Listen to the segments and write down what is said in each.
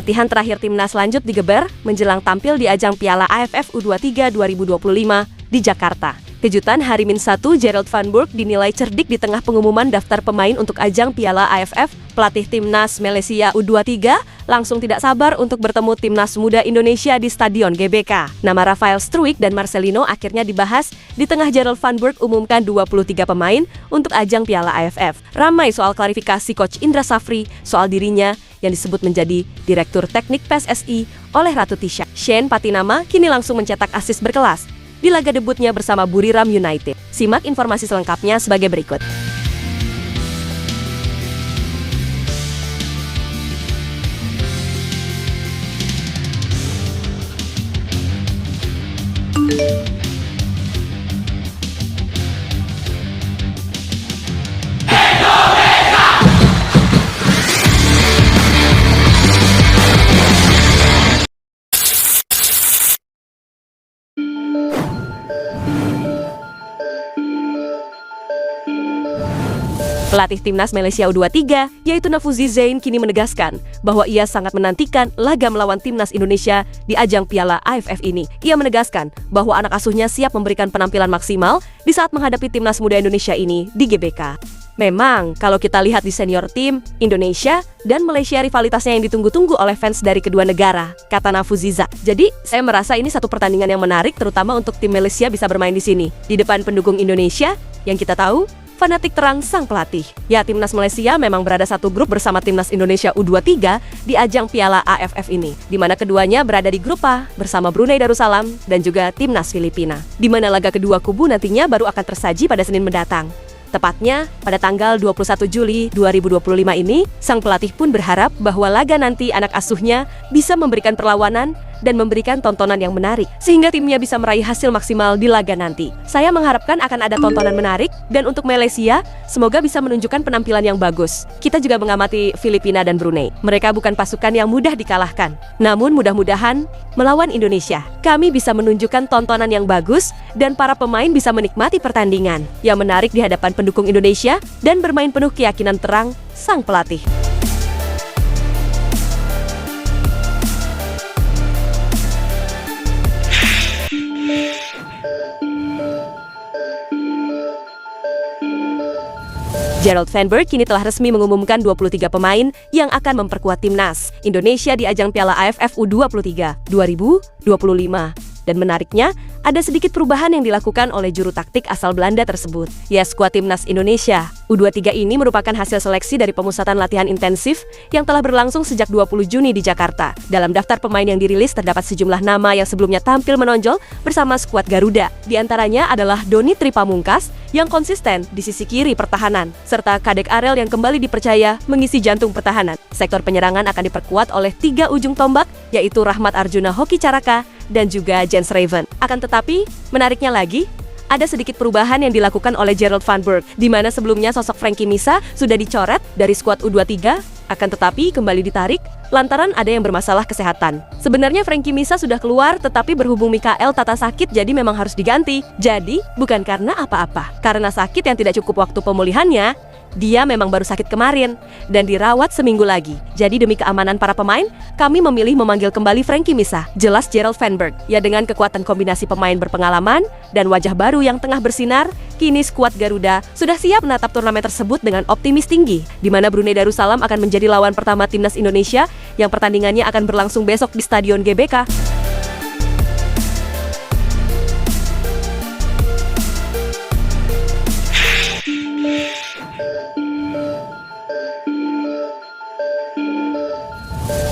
Latihan terakhir timnas lanjut digeber menjelang tampil di ajang Piala AFF U23 2025 di Jakarta. Kejutan hari Min 1, Gerald Van Burg dinilai cerdik di tengah pengumuman daftar pemain untuk ajang Piala AFF. Pelatih timnas Malaysia U23 langsung tidak sabar untuk bertemu timnas muda Indonesia di Stadion GBK. Nama Rafael Struijk dan Marcelino akhirnya dibahas di tengah Gerald Van Burg umumkan 23 pemain untuk ajang Piala AFF. Ramai soal klarifikasi Coach Indra Safri soal dirinya yang disebut menjadi Direktur Teknik PSSI oleh Ratu Tisha. Shane Patinama kini langsung mencetak assist berkelas di laga debutnya bersama Buriram United. Simak informasi selengkapnya sebagai berikut. Pelatih timnas Malaysia U23, yaitu Nafuzi Zain, kini menegaskan bahwa ia sangat menantikan laga melawan timnas Indonesia di ajang Piala AFF ini. Ia menegaskan bahwa anak asuhnya siap memberikan penampilan maksimal di saat menghadapi timnas muda Indonesia ini di GBK. Memang, kalau kita lihat di senior tim, Indonesia dan Malaysia rivalitasnya yang ditunggu-tunggu oleh fans dari kedua negara, kata Nafuzi Zain. Jadi, saya merasa ini satu pertandingan yang menarik, terutama untuk tim Malaysia bisa bermain di sini. Di depan pendukung Indonesia, yang kita tahu, fanatik terang sang pelatih. Ya, timnas Malaysia memang berada satu grup bersama timnas Indonesia U23 di ajang Piala AFF ini, di mana keduanya berada di grup A bersama Brunei Darussalam dan juga timnas Filipina. Di mana laga kedua kubu nantinya baru akan tersaji pada Senin mendatang. Tepatnya pada tanggal 21 Juli 2025 ini, sang pelatih pun berharap bahwa laga nanti anak asuhnya bisa memberikan perlawanan dan memberikan tontonan yang menarik, sehingga timnya bisa meraih hasil maksimal di laga nanti. Saya mengharapkan akan ada tontonan menarik, dan untuk Malaysia, semoga bisa menunjukkan penampilan yang bagus. Kita juga mengamati Filipina dan Brunei. Mereka bukan pasukan yang mudah dikalahkan. Namun mudah-mudahan, melawan Indonesia, kami bisa menunjukkan tontonan yang bagus, dan para pemain bisa menikmati pertandingan yang menarik di hadapan pendukung Indonesia, dan bermain penuh keyakinan terang sang pelatih. Gerald Van Burg kini telah resmi mengumumkan 23 pemain yang akan memperkuat timnas Indonesia di ajang Piala AFF U23 2025. Dan menariknya, ada sedikit perubahan yang dilakukan oleh juru taktik asal Belanda tersebut. Ya, skuad timnas Indonesia U23 ini merupakan hasil seleksi dari pemusatan latihan intensif yang telah berlangsung sejak 20 Juni di Jakarta. Dalam daftar pemain yang dirilis terdapat sejumlah nama yang sebelumnya tampil menonjol bersama skuad Garuda. Di antaranya adalah Doni Tripamungkas yang konsisten di sisi kiri pertahanan, serta Kadek Arel yang kembali dipercaya mengisi jantung pertahanan. Sektor penyerangan akan diperkuat oleh 3 ujung tombak, yaitu Rahmat Arjuna Hoki Caraka dan juga Jens Raven. Akan tetapi, menariknya lagi, ada sedikit perubahan yang dilakukan oleh Gerald Van Burg, di mana sebelumnya sosok Frankie Misa sudah dicoret dari skuad U23, akan tetapi kembali ditarik lantaran ada yang bermasalah kesehatan. Sebenarnya Frankie Misa sudah keluar, tetapi berhubung Mikael Tata sakit, jadi memang harus diganti. Jadi, bukan karena apa-apa, karena sakit yang tidak cukup waktu pemulihannya. Dia memang baru sakit kemarin dan dirawat seminggu lagi. Jadi demi keamanan para pemain, kami memilih memanggil kembali Frankie Misa, jelas Gerald Van Burg. Ya, dengan kekuatan kombinasi pemain berpengalaman dan wajah baru yang tengah bersinar, kini skuad Garuda sudah siap menatap turnamen tersebut dengan optimis tinggi, di mana Brunei Darussalam akan menjadi lawan pertama timnas Indonesia yang pertandingannya akan berlangsung besok di Stadion GBK.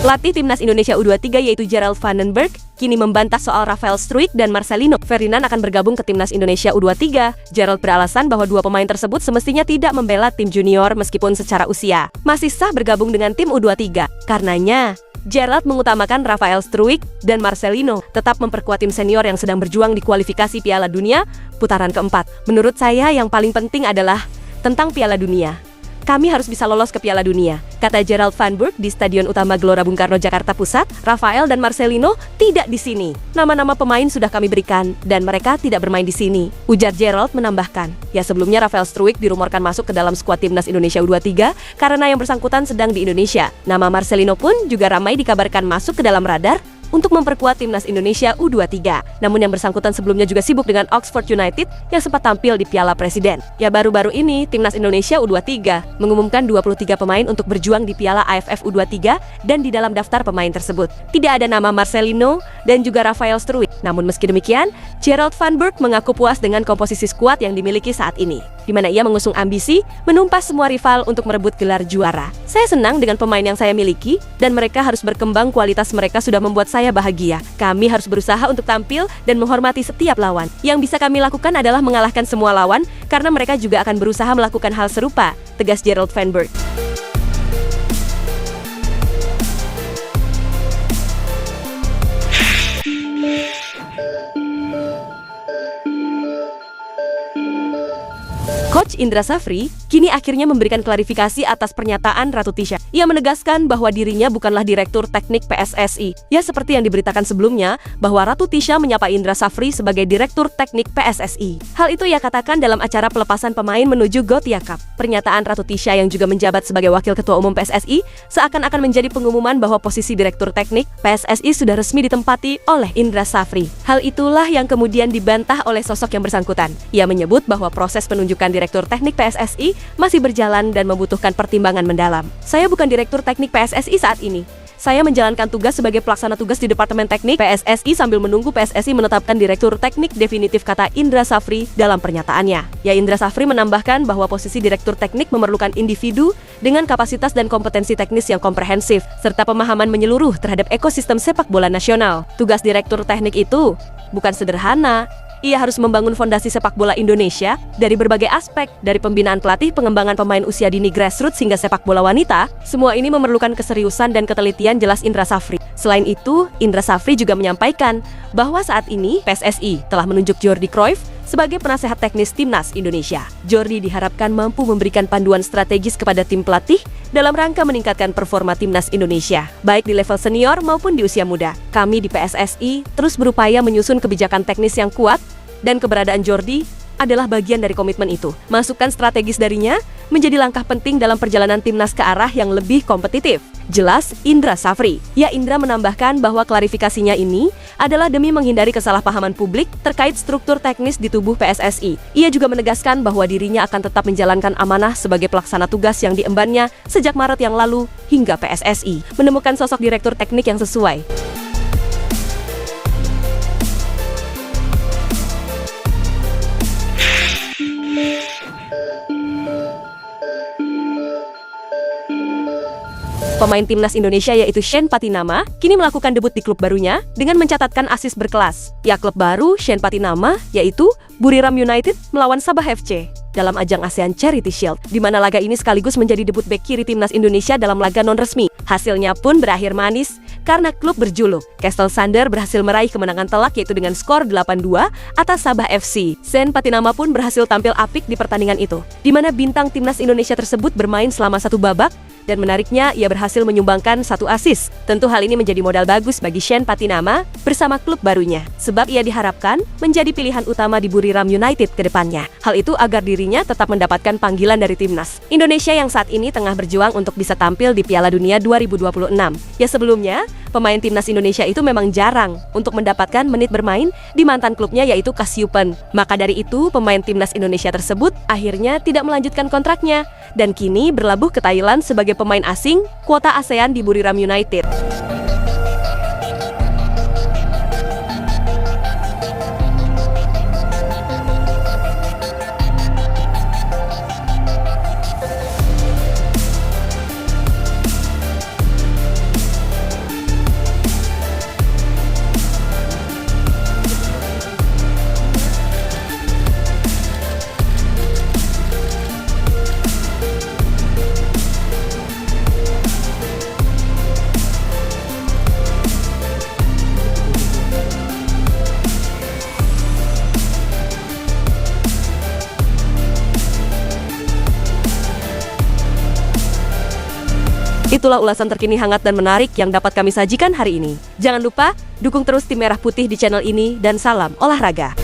Pelatih timnas Indonesia U23 yaitu Gerald Van den Berg kini membantah soal Rafael Struijk dan Marcelino Ferdinand akan bergabung ke timnas Indonesia U23. Gerald beralasan bahwa dua pemain tersebut semestinya tidak membela tim junior meskipun secara usia masih sah bergabung dengan tim U23. Karenanya, Gerald mengutamakan Rafael Struijk dan Marcelino tetap memperkuat tim senior yang sedang berjuang di kualifikasi Piala Dunia putaran keempat. Menurut saya yang paling penting adalah tentang Piala Dunia. kami harus bisa lolos ke Piala Dunia, kata Gerald Van Burg di Stadion Utama Gelora Bung Karno, Jakarta Pusat. Rafael dan Marcelino tidak di sini. Nama-nama pemain sudah kami berikan dan mereka tidak bermain di sini, ujar Gerald menambahkan. Ya, sebelumnya Rafael Struijk dirumorkan masuk ke dalam skuad timnas Indonesia U23 karena yang bersangkutan sedang di Indonesia. Nama Marcelino pun juga ramai dikabarkan masuk ke dalam radar untuk memperkuat timnas Indonesia U23. Namun yang bersangkutan sebelumnya juga sibuk dengan Oxford United yang sempat tampil di Piala Presiden. Ya, baru-baru ini timnas Indonesia U23 mengumumkan 23 pemain untuk berjuang di Piala AFF U23 dan di dalam daftar pemain tersebut tidak ada nama Marcelino dan juga Rafael Struijk. Namun meski demikian, Gerald Van Burg mengaku puas dengan komposisi skuad yang dimiliki saat ini, di mana ia mengusung ambisi menumpas semua rival untuk merebut gelar juara. Saya senang dengan pemain yang saya miliki dan mereka harus berkembang, kualitas mereka sudah membuat saya bahagia. Kami harus berusaha untuk tampil dan menghormati setiap lawan. Yang bisa kami lakukan adalah mengalahkan semua lawan karena mereka juga akan berusaha melakukan hal serupa, tegas Gerald Van Burg. Coach Indra Safri kini akhirnya memberikan klarifikasi atas pernyataan Ratu Tisha. Ia menegaskan bahwa dirinya bukanlah direktur teknik PSSI. Ya, seperti yang diberitakan sebelumnya bahwa Ratu Tisha menyapa Indra Safri sebagai direktur teknik PSSI. Hal itu ia katakan dalam acara pelepasan pemain menuju Gothia Cup. Pernyataan Ratu Tisha yang juga menjabat sebagai wakil ketua umum PSSI seakan-akan menjadi pengumuman bahwa posisi direktur teknik PSSI sudah resmi ditempati oleh Indra Safri. Hal itulah yang kemudian dibantah oleh sosok yang bersangkutan. Ia menyebut bahwa proses penunjukan direktur teknik PSSI masih berjalan dan membutuhkan pertimbangan mendalam. Saya bukan direktur teknik PSSI saat ini. Saya menjalankan tugas sebagai pelaksana tugas di Departemen Teknik PSSI sambil menunggu PSSI menetapkan direktur teknik definitif, kata Indra Safri dalam pernyataannya. Ya, Indra Safri menambahkan bahwa posisi direktur teknik memerlukan individu dengan kapasitas dan kompetensi teknis yang komprehensif serta pemahaman menyeluruh terhadap ekosistem sepak bola nasional. Tugas direktur teknik itu bukan sederhana. Ia harus membangun fondasi sepak bola Indonesia dari berbagai aspek, dari pembinaan pelatih, pengembangan pemain usia dini grassroots hingga sepak bola wanita. Semua ini memerlukan keseriusan dan ketelitian, jelas Indra Safri. Selain itu, Indra Safri juga menyampaikan bahwa saat ini PSSI telah menunjuk Jordi Cruyff sebagai penasehat teknis timnas Indonesia. Jordi diharapkan mampu memberikan panduan strategis kepada tim pelatih dalam rangka meningkatkan performa timnas Indonesia, baik di level senior maupun di usia muda. Kami di PSSI terus berupaya menyusun kebijakan teknis yang kuat dan keberadaan Jordi adalah bagian dari komitmen itu. Masukan strategis darinya menjadi langkah penting dalam perjalanan timnas ke arah yang lebih kompetitif, jelas Indra Safri. Ya, Indra menambahkan bahwa klarifikasinya ini adalah demi menghindari kesalahpahaman publik terkait struktur teknis di tubuh PSSI. Ia juga menegaskan bahwa dirinya akan tetap menjalankan amanah sebagai pelaksana tugas yang diembannya sejak Maret yang lalu hingga PSSI menemukan sosok direktur teknik yang sesuai. Pemain timnas Indonesia yaitu Shane Patinama kini melakukan debut di klub barunya dengan mencatatkan assist berkelas. Ya, klub baru Shane Patinama yaitu Buriram United melawan Sabah FC dalam ajang ASEAN Charity Shield, di mana laga ini sekaligus menjadi debut bek kiri timnas Indonesia dalam laga non-resmi. Hasilnya pun berakhir manis karena klub berjuluk Castle Thunder berhasil meraih kemenangan telak yaitu dengan skor 8-2 atas Sabah FC. Shane Patinama pun berhasil tampil apik di pertandingan itu, di mana bintang timnas Indonesia tersebut bermain selama satu babak. Dan menariknya, ia berhasil menyumbangkan satu assist. Tentu hal ini menjadi modal bagus bagi Shane Patinama bersama klub barunya, sebab ia diharapkan menjadi pilihan utama di Buriram United ke depannya. Hal itu agar dirinya tetap mendapatkan panggilan dari timnas Indonesia yang saat ini tengah berjuang untuk bisa tampil di Piala Dunia 2026. Ya, sebelumnya, pemain timnas Indonesia itu memang jarang untuk mendapatkan menit bermain di mantan klubnya yaitu Kasyupen. Maka dari itu, pemain timnas Indonesia tersebut akhirnya tidak melanjutkan kontraknya dan kini berlabuh ke Thailand sebagai pemain asing kuota ASEAN di Buriram United. Itulah ulasan terkini hangat dan menarik yang dapat kami sajikan hari ini. Jangan lupa, dukung terus tim Merah Putih di channel ini dan salam olahraga.